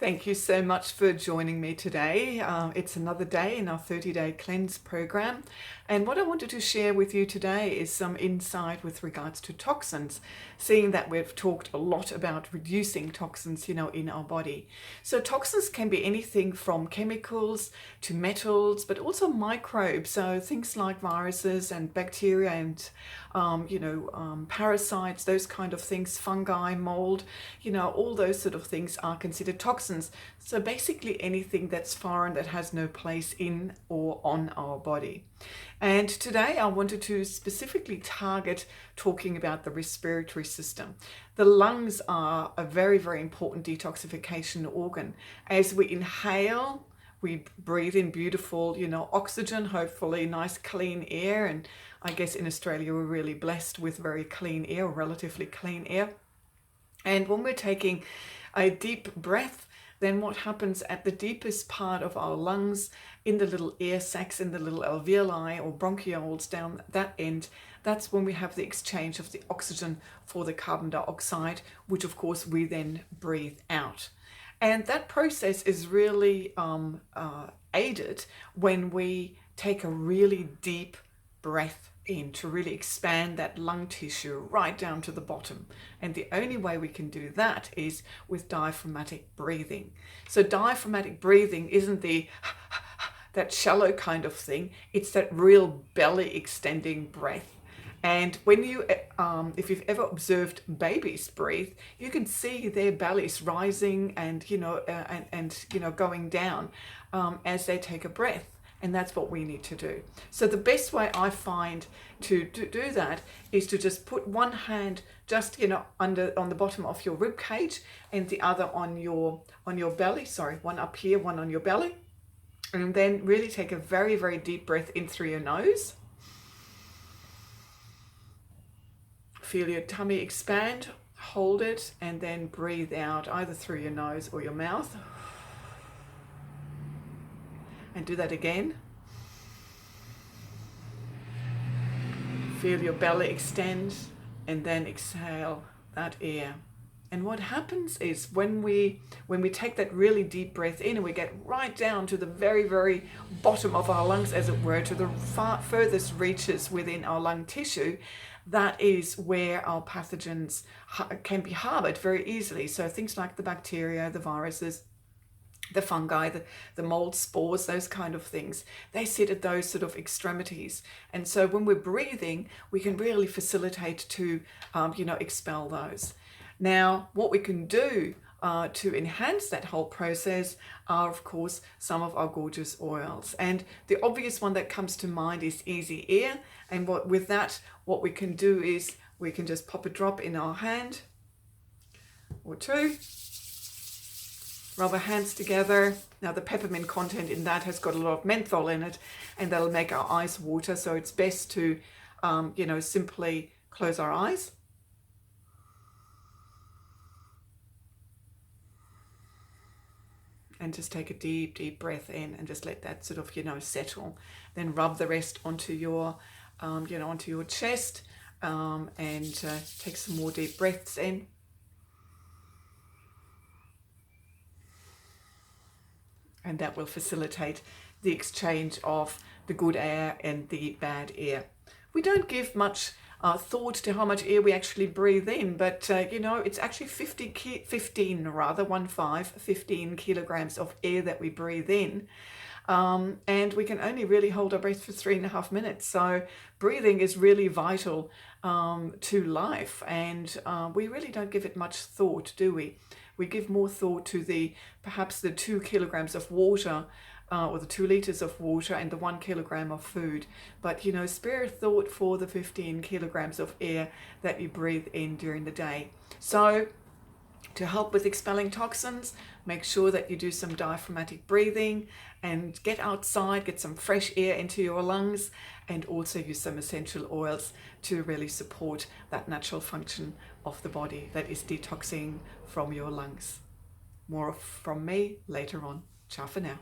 Thank you so much for joining me today. It's another day in our 30-day cleanse program. And what I wanted to share with you today is some insight with regards to toxins, seeing that we've talked a lot about reducing toxins, in our body. So toxins can be anything from chemicals to metals, but also microbes. So things like viruses and bacteria and, parasites, those kind of things, fungi, mold, all those sort of things are considered toxins. So basically anything that's foreign that has no place in or on our body. And today I wanted to specifically target talking about the respiratory system. The lungs are a very, very important detoxification organ. As we inhale, we breathe in beautiful, oxygen, hopefully nice clean air. And I guess in Australia, we're really blessed with very clean air, relatively clean air. And when we're taking a deep breath, then what happens at the deepest part of our lungs, in the little air sacs, in the little alveoli or bronchioles down that end, that's when we have the exchange of the oxygen for the carbon dioxide, which of course we then breathe out. And that process is really aided when we take a really deep breath in to really expand that lung tissue right down to the bottom. And the only way we can do that is with diaphragmatic breathing. So diaphragmatic breathing isn't that shallow kind of thing, it's that real belly extending breath. And when you, if you've ever observed babies breathe, you can see their bellies rising and going down as they take a breath. And that's what we need to do. So the best way I find to do that is to just put one hand just on the bottom of your rib cage and the other on your belly. Sorry, one up here, one on your belly, and then really take a very, very deep breath in through your nose. Feel your tummy expand, hold it, and then breathe out either through your nose or your mouth. And do that again. Feel your belly extend and then exhale that air. And what happens is when we take that really deep breath in and we get right down to the very, very bottom of our lungs, as it were, to the furthest reaches within our lung tissue, that is where our pathogens can be harbored very easily. So things like the bacteria, the viruses, the fungi, the mold spores, those kind of things, they sit at those sort of extremities. And so when we're breathing, we can really facilitate to, expel those. Now, what we can do to enhance that whole process are, of course, some of our gorgeous oils. And the obvious one that comes to mind is Easy Air. And what we can do is we can just pop a drop in our hand or two. Rub our hands together. Now the peppermint content in that has got a lot of menthol in it, and that'll make our eyes water. So it's best to, simply close our eyes. And just take a deep, deep breath in and just let that sort of, settle. Then rub the rest onto your, onto your chest, and take some more deep breaths in. And that will facilitate the exchange of the good air and the bad air. We don't give much thought to how much air we actually breathe in, but it's actually 15 kilograms of air that we breathe in. And we can only really hold our breath for 3.5 minutes. So breathing is really vital to life, and we really don't give it much thought, do we? We give more thought to perhaps the 2 kilograms of water, or the 2 liters of water and the 1 kilogram of food. But, spare a thought for the 15 kilograms of air that you breathe in during the day. So to help with expelling toxins, make sure that you do some diaphragmatic breathing and get outside, get some fresh air into your lungs, and also use some essential oils to really support that natural function of the body that is detoxing from your lungs. More from me later on. Ciao for now.